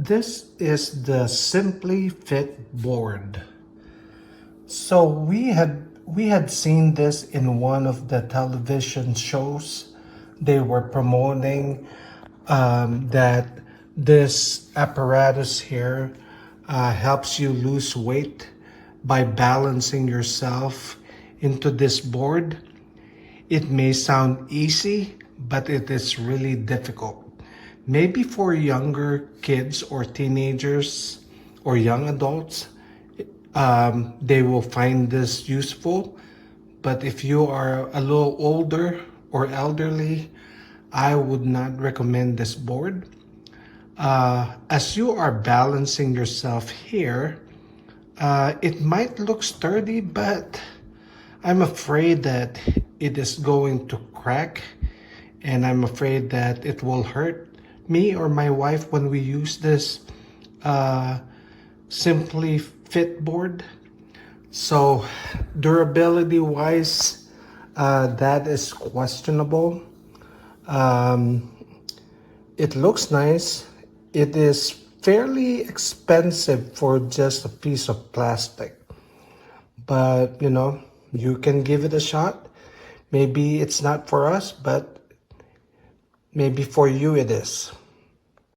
This is the Simply Fit board. So we had seen this in one of the television shows. They were promoting that this apparatus here helps you lose weight by balancing yourself into this board. It may sound easy, but it is really difficult. Maybe for younger kids or teenagers or young adults, they will find this useful. But if you are a little older or elderly, I would not recommend this board. As you are balancing yourself here, it might look sturdy, but I'm afraid that it is going to crack, and I'm afraid that it will hurt me or my wife when we use this Simply Fit board. So durability wise, that is questionable. Um, it looks nice. It is fairly expensive for just a piece of plastic, but you can give it a shot. Maybe it's not for us, but maybe for you it is.